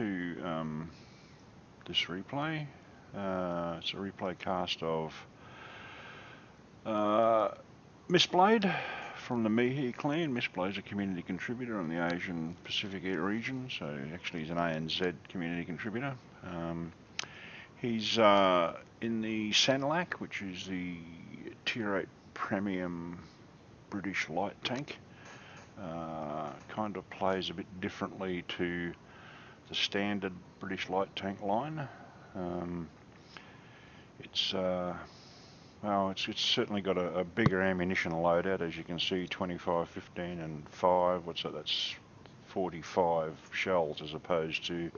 to this replay. It's a replay cast of Mystblade from the Mihi clan. Mystblade's a community contributor in the Asian Pacific region, so actually he's an ANZ community contributor. He's in the Senlac, which is the Tier 8 Premium British light tank. Kind of plays a bit differently to the standard British light tank line. It's certainly got a bigger ammunition loadout, as you can see, 25, 15 and 5. What's that? That's 45 shells, as opposed to,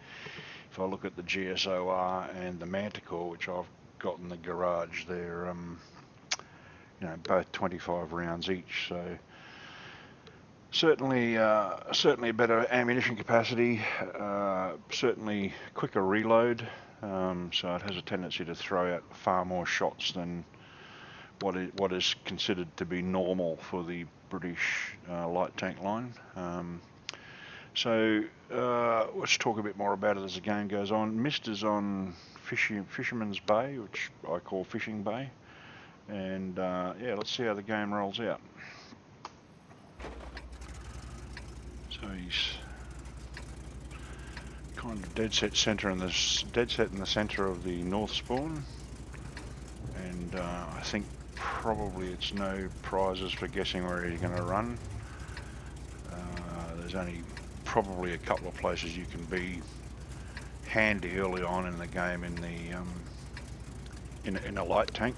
if I look at the GSOR and the Manticore, which I've got in the garage, they're both 25 rounds each. So certainly a better ammunition capacity, certainly quicker reload. So it has a tendency to throw out far more shots than what is considered to be normal for the British light tank line. So let's talk a bit more about it as the game goes on. Mist is on Fisherman's Bay, which I call Fishing Bay, and yeah, let's see how the game rolls out. So he's kind of dead set in the centre of the north spawn, and I think probably it's no prizes for guessing where he's going to run. There's only probably a couple of places you can be handy early on in the game in the in a light tank.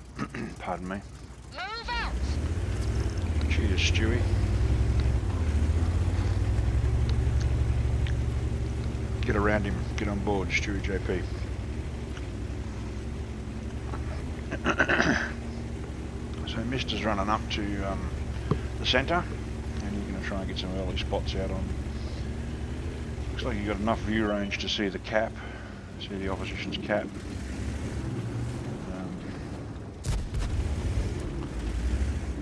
Pardon me. Move out. Cheers, Stewy. Get around him, get on board, Stewy JP. So Mist is running up to the centre, and you're going to try and get some early spots out on. Looks like you've got enough view range to see the cap, see the opposition's cap.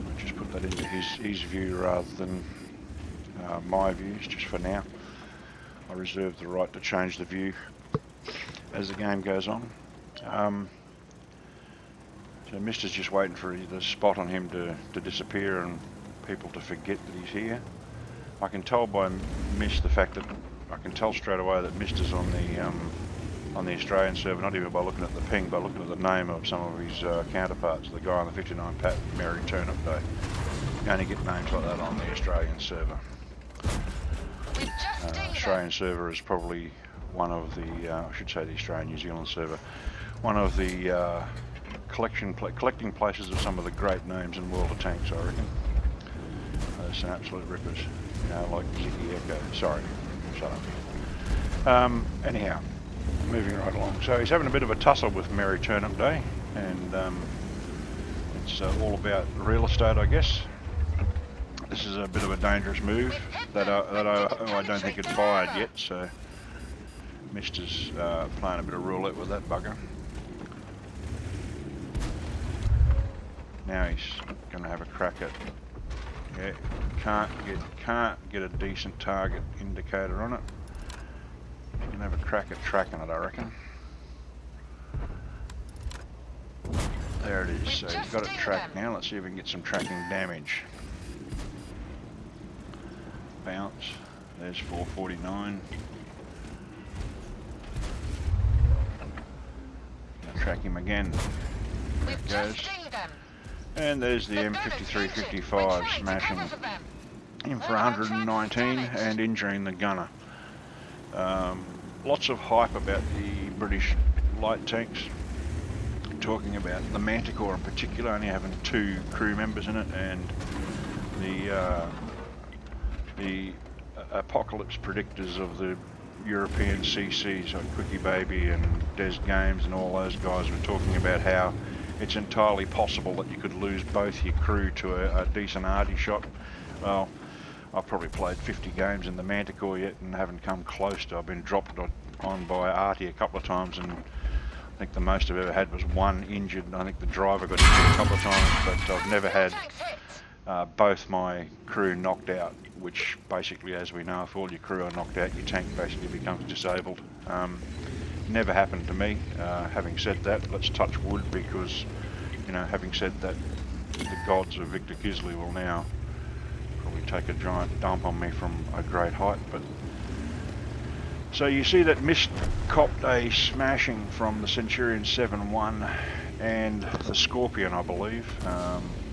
I'll just put that into his view rather than my views, just for now. I reserve the right to change the view as the game goes on. So Mist is just waiting for the spot on him to disappear and people to forget that he's here. I can tell by Mist I can tell straight away that Mist is on the Australian server, not even by looking at the ping, but looking at the name of some of his counterparts. The guy on the 59 Pat, Merry Turnip Day. You only get names like that on the Australian server. Australian server is probably one of the, I should say the Australian New Zealand server, one of the collecting places of some of the great names in World of Tanks, I reckon. There's some absolute rippers, like Ziggy Echo. Sorry, shut up. Anyhow, moving right along. So he's having a bit of a tussle with Merry Turnip Day, and it's all about real estate, I guess. This is a bit of a dangerous move that I don't think it's fired yet, so Mist is playing a bit of roulette with that bugger. Now he's going to have a crack at, yeah, can't get a decent target indicator on it. He's going to have a crack at tracking it, I reckon. There it is, so he's got it tracked now. Let's see if we can get some tracking damage. Bounce, there's 449. Gonna track him again. There it goes. And there's the M5355 smashing him for 119 and injuring the gunner. Lots of hype about the British light tanks. Talking about the Manticore in particular, only having 2 crew members in it, and the apocalypse predictors of the European CCs like Quickie Baby and Des Games and all those guys were talking about how it's entirely possible that you could lose both your crew to a decent arty shot. Well, I've probably played 50 games in the Manticore yet and haven't come close to. I've been dropped on by arty a couple of times, and I think the most I've ever had was 1 injured. I think the driver got injured a couple of times, but I've never had both my crew knocked out, which basically, as we know, if all your crew are knocked out, your tank basically becomes disabled. Never happened to me. Having said that, let's touch wood, because, you know, having said that, the gods of Victor Gisley will now probably take a giant dump on me from a great height. But so you see that Mist copped a smashing from the Centurion 7-1 and the Scorpion, I believe.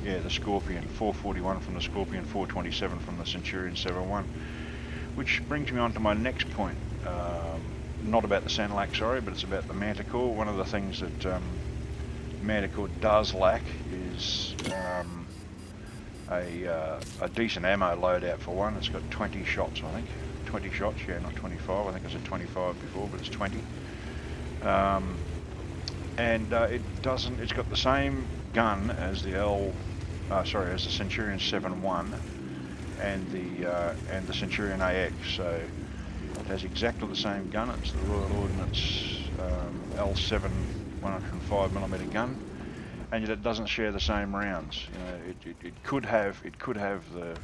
Yeah, the Scorpion, 441 from the Scorpion, 427 from the Centurion 7-1. Which brings me on to my next point. Not about the Senlac, sorry, but it's about the Manticore. One of the things that Manticore does lack is a decent ammo loadout for one. It's got 20 shots, I think. 20 shots, yeah, not 25. I think I said 25 before, but it's 20. It's got the same gun as the as the Centurion 7-1 and the Centurion AX. So it has exactly the same gun. It's the Royal Ordnance L7 105mm gun, and yet it doesn't share the same rounds. You know, it could have the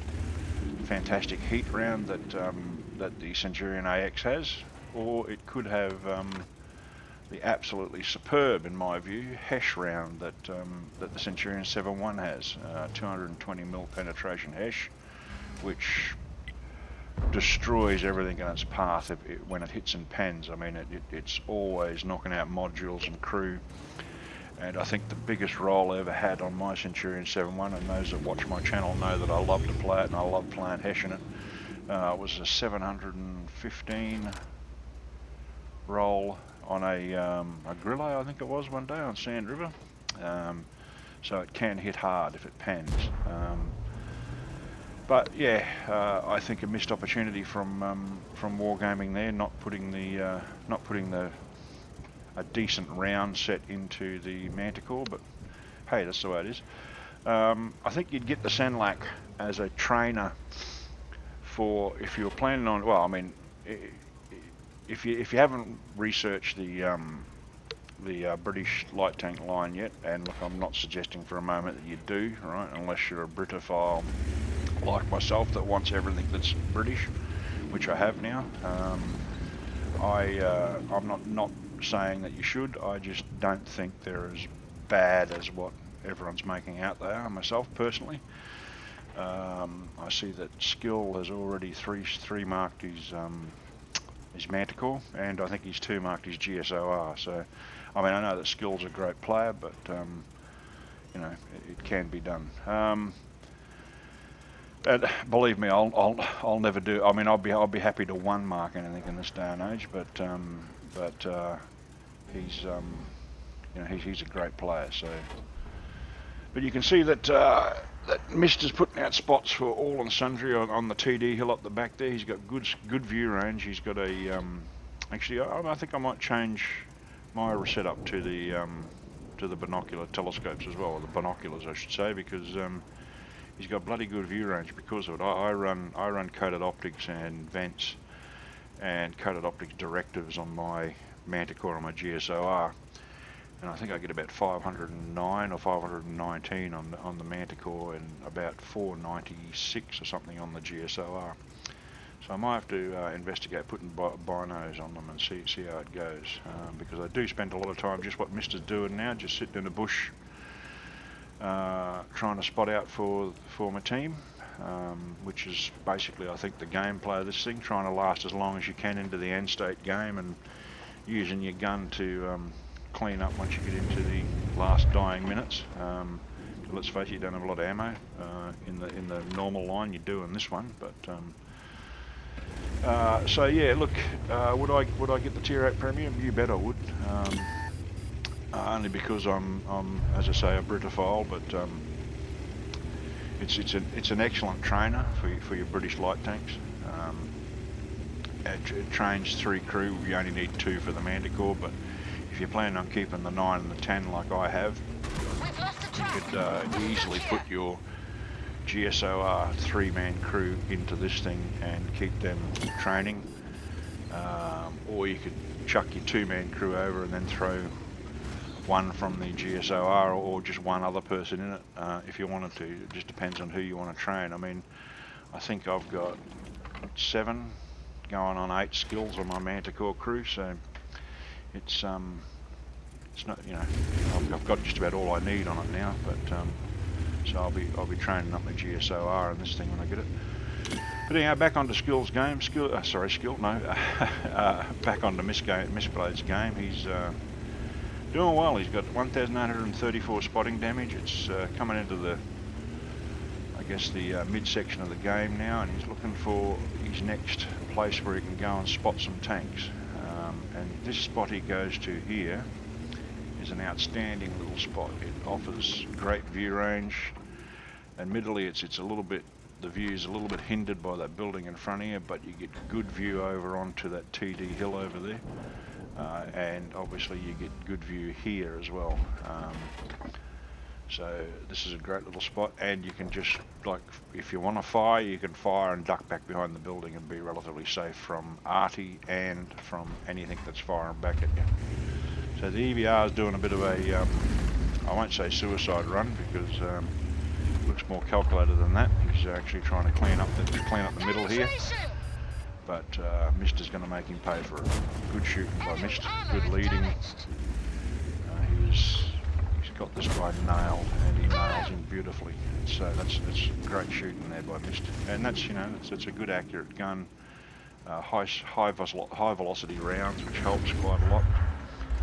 fantastic heat round that the Centurion AX has, or it could have the absolutely superb, in my view, Hesh round that the Centurion 7-1 has, 220mm penetration Hesh, which destroys everything in its path when it hits and pens. I mean, it's always knocking out modules and crew. And I think the biggest roll I ever had on my Centurion 7-1, and those that watch my channel know that I love to play it and I love playing Hesh in it, was a 715 roll on a Grillo, I think it was, one day on Sand River. So it can hit hard if it pens. But yeah, I think a missed opportunity from Wargaming there, not putting a decent round set into the Manticore. But hey, that's the way it is. I think you'd get the Senlac as a trainer for if you were planning on. Well, I mean, if you haven't researched the British light tank line yet, and look, I'm not suggesting for a moment that you do, right? Unless you're a Britophile like myself that wants everything that's British, which I have now. I'm not saying that you should. I just don't think they're as bad as what everyone's making out they are. Myself personally, I see that Skill has already three marked his Manticore, and I think he's 2 marked his GSOR. So, I mean, I know that Skill's a great player, but you know, it can be done. And believe me, I'll never do. I mean, I'll be happy to 1 mark anything in this day and age, but he's you know, he's a great player. So, but you can see that that Mist is putting out spots for all and sundry on the TD hill up the back there. He's got good view range. He's got a actually, I think I might change my setup to the binocular telescopes as well, or the binoculars I should say, because he's got bloody good view range because of it. I run coated optics and vents and coated optics directives on my Manticore on my GSOR, and I think I get about 509 or 519 on the Manticore and about 496 or something on the GSOR. So I might have to investigate putting binos on them and see how it goes, because I do spend a lot of time just what Mr. doing now, just sitting in the bush trying to spot out for my team, which is basically, I think, the gameplay of this thing, trying to last as long as you can into the end state game and using your gun to clean up once you get into the last dying minutes. Let's face it, you don't have a lot of ammo in the normal line. You do in this one, but so yeah, look, would I get the Tier 8 Premium? You bet I would. Only because I'm as I say, a Britophile, but it's an excellent trainer for your British light tanks. It trains 3 crew. You only need 2 for the Manticore, but if you're planning on keeping the 9 and the 10 like I have, you could easily put your GSOR 3-man crew into this thing and keep them training, or you could chuck your 2-man crew over and then throw one from the GSOR or just one other person in it if you wanted to. It just depends on who you want to train. I mean, I think I've got 7 going on 8 skills on my Manticore crew, so it's not, you know, I've got just about all I need on it now, but so I'll be training up my GSOR and this thing when I get it. But anyhow, back onto Skill's game. Back onto Mystblade's game. He's doing well. He's got 1,834 spotting damage. It's coming into the, I guess, the midsection of the game now, and he's looking for his next place where he can go and spot some tanks. And this spot he goes to here is an outstanding little spot. It offers great view range. Admittedly, it's a little bit, the view is a little bit hindered by that building in front of you, but you get good view over onto that TD hill over there, and obviously you get good view here as well. So this is a great little spot, and you can just, like, if you want to fire, you can fire and duck back behind the building and be relatively safe from arty and from anything that's firing back at you. So the EVR is doing a bit of a, I won't say suicide run, because it looks more calculated than that. He's actually trying to clean up the middle here, but Mist is going to make him pay for it. Good shooting by Mist, good leading. He's got this guy nailed, and he nails him beautifully. So that's great shooting there by Mist, and that's, you know, it's a good accurate gun. High velocity rounds, which helps quite a lot.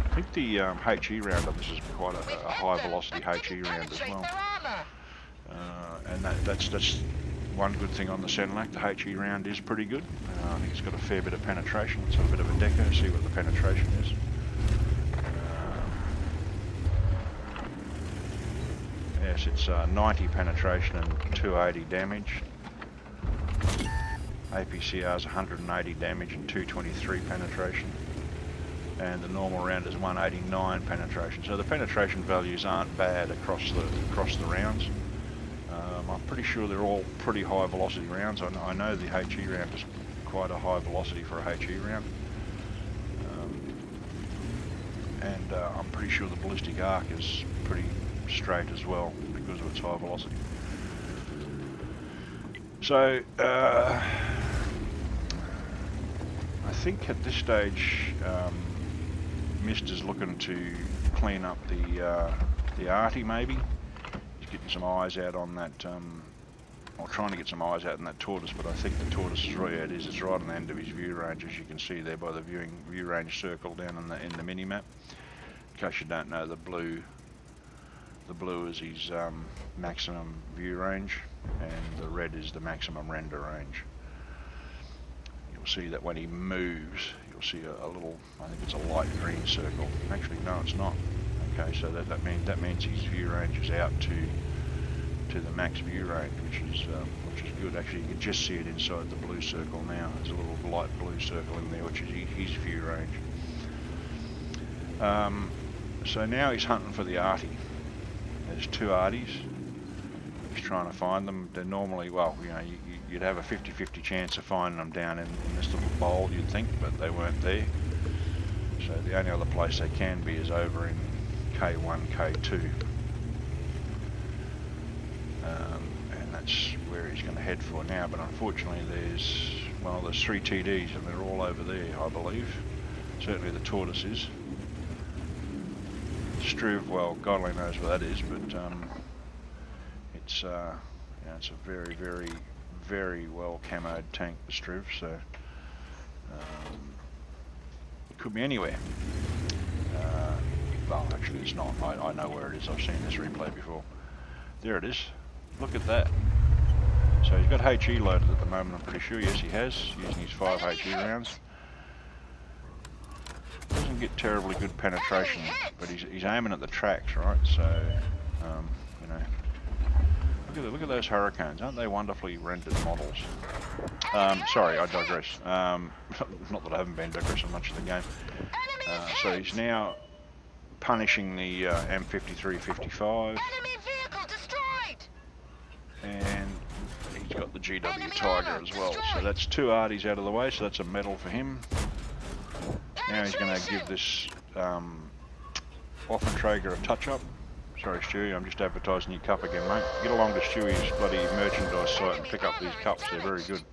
I think the HE round of this is quite a high velocity HE round as well. And that's one good thing on the Senlac. The HE round is pretty good. I think it's got a fair bit of penetration. Let's have a bit of a deco, see what the penetration is. Yes, it's 90 penetration and 280 damage. APCR is 180 damage and 223 penetration. And the normal round is 189 penetration. So the penetration values aren't bad across the rounds. I'm pretty sure they're all pretty high velocity rounds. I know the HE round is quite a high velocity for a HE round. And I'm pretty sure the ballistic arc is pretty straight as well because of its high velocity. So I think at this stage Mist is looking to clean up the arty maybe. He's getting some eyes out on that, or trying to get some eyes out on that tortoise, but I think the tortoise is right, it's right on the end of his view range, as you can see there by the view range circle down in the mini map. In case you don't know, the blue is his maximum view range, and the red is the maximum render range. You'll see that when he moves, you'll see a little, I think it's a light green circle. Actually, no, it's not. Okay, so that means his view range is out to the max view range, which is good. Actually, you can just see it inside the blue circle now. There's a little light blue circle in there, which is his view range. So now he's hunting for the arty. There's 2 arties. He's trying to find them. They're normally, well, you know, you'd have a 50-50 chance of finding them down in this little bowl, you'd think, but they weren't there. So the only other place they can be is over in K1, K2. And that's where he's going to head for now, but unfortunately there's 3 TDs and they're all over there, I believe. Certainly the tortoise is. Struve, well, God only knows where that is, but it's you know, it's a very, very, very well camoed tank, the Struve, so it could be anywhere. Well, actually it's not. I know where it is. I've seen this replay before. There it is. Look at that. So he's got HE loaded at the moment, I'm pretty sure. Yes, he has, using his 5 HE rounds. Doesn't get terribly good penetration, but he's aiming at the tracks, right? So, you know, look at those Hurricanes. Aren't they wonderfully rendered models? Sorry, I digress. Not that I haven't been digressing much of the game. So he's now punishing the M53-55, and he's got the GW Tiger as well. So that's 2 arties out of the way. So that's a medal for him. Now he's going to give this Waffentrager a touch-up. Sorry, Stewy, I'm just advertising your cup again, mate. Get along to Stewy's bloody merchandise site and pick up these cups. They're very good.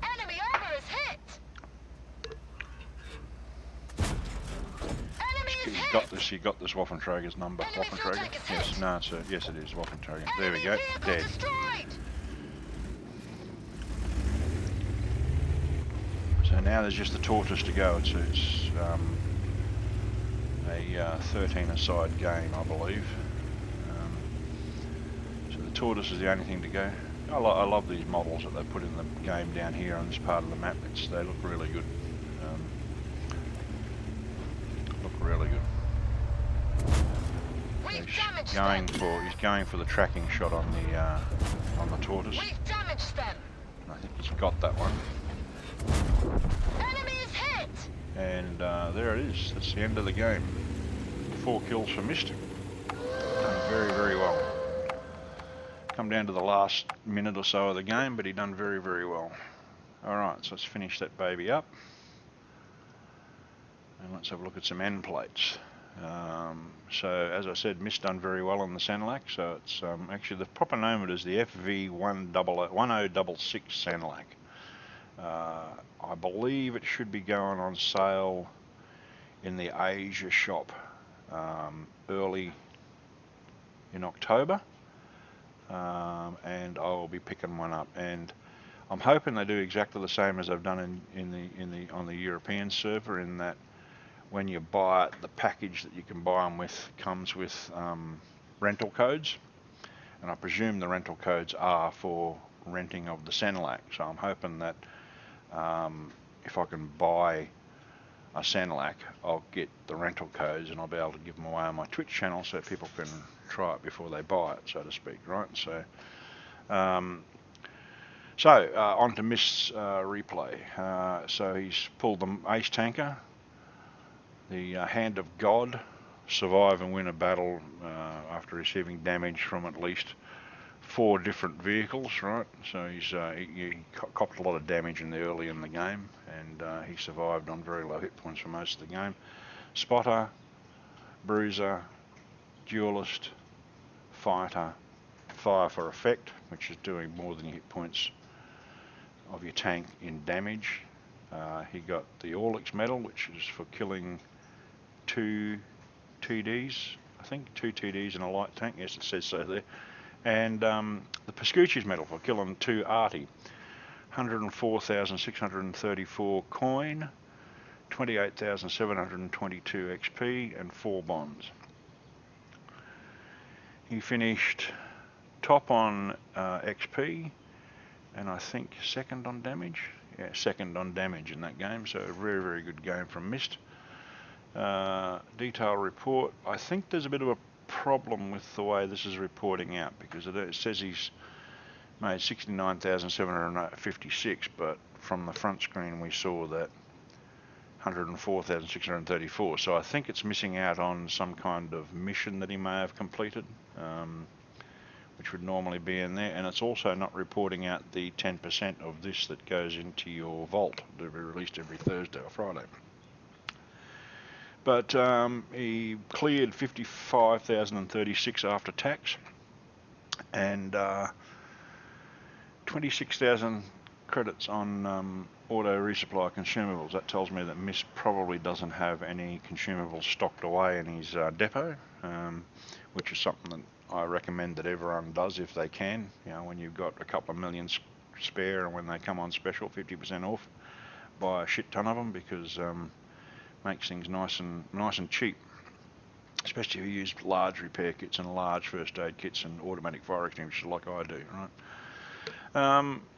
Enemy armor is hit. You got this Waffentrager's number. Waffentrager? Yes, no, sir. Yes, it is Waffentrager. There we go. Dead. So now there's just the tortoise to go. It's a 13-a-side game, I believe. So the tortoise is the only thing to go. I love these models that they put in the game down here on this part of the map. They look really good. He's going for the tracking shot on the tortoise. We've damaged them. I think he's got that one. Enemy is hit. And there it is. That's the end of the game. 4 kills for Mist. Done very, very well. Come down to the last minute or so of the game, but he done very, very well. Alright, so let's finish that baby up. And let's have a look at some end plates. So as I said, Mist done very well on the Senlac. So it's actually the proper name of it is the FV1066 Senlac. I believe it should be going on sale in the Asia shop early in October, and I will be picking one up. And I'm hoping they do exactly the same as I've done on the European server, in that when you buy it, the package that you can buy them with comes with rental codes, and I presume the rental codes are for renting of the Senlac. So I'm hoping that if I can buy a Senlac, I'll get the rental codes and I'll be able to give them away on my Twitch channel so people can try it before they buy it, so to speak, right? So on to Mist's replay. So he's pulled the Ace Tanker, the Hand of God, survive and win a battle after receiving damage from at least 4 different vehicles, right? So he copped a lot of damage early in the game, and he survived on very low hit points for most of the game. Spotter, Bruiser, Duelist, Fighter, Fire for Effect, which is doing more than your hit points of your tank in damage. He got the Orlix medal, which is for killing 2 TDs, I think, 2 TDs in a light tank. Yes, it says so there. And the Pascucci's medal for killing 2 Arty. 104,634 coin, 28,722 XP, and 4 bonds. He finished top on XP, and I think second on damage. Yeah, second on damage in that game, so a very, very good game from Mist. Detail report. I think there's a bit of a problem with the way this is reporting out, because it says he's made 69,756, but from the front screen we saw that 104,634. So I think it's missing out on some kind of mission that he may have completed, which would normally be in there, and it's also not reporting out the 10% of this that goes into your vault to be released every Thursday or Friday. But he cleared 55,036 after tax, and 26,000 credits on auto resupply consumables. That tells me that Mist probably doesn't have any consumables stocked away in his depot, which is something that I recommend that everyone does if they can. You know, when you've got a couple of million spare, and when they come on special 50% off, buy a shit ton of them, because makes things nice and cheap, especially if you use large repair kits and large first aid kits and automatic fire extinguishers like I do, right?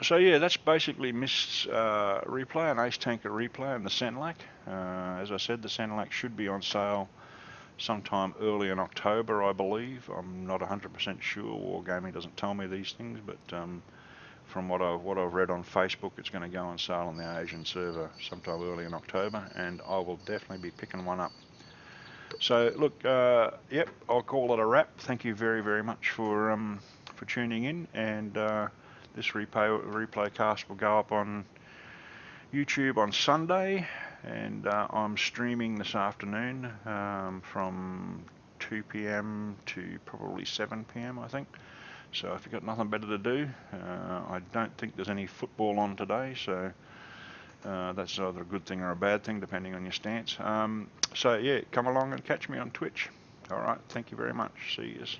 So yeah, that's basically Mist's replay, an Ace Tanker replay, and the Senlac. As I said, the Senlac should be on sale sometime early in October, I believe. I'm not 100% sure. Wargaming doesn't tell me these things, but from what I've read on Facebook, it's going to go on sale on the Asian server sometime early in October, and I will definitely be picking one up. So look, yep, I'll call it a wrap. Thank you very, very much for tuning in, and this replay cast will go up on YouTube on Sunday, and I'm streaming this afternoon from 2 p.m. to probably 7 p.m. I think. So if you've got nothing better to do, I don't think there's any football on today, so that's either a good thing or a bad thing depending on your stance. So yeah, come along and catch me on Twitch. Alright, thank you very much. See yous.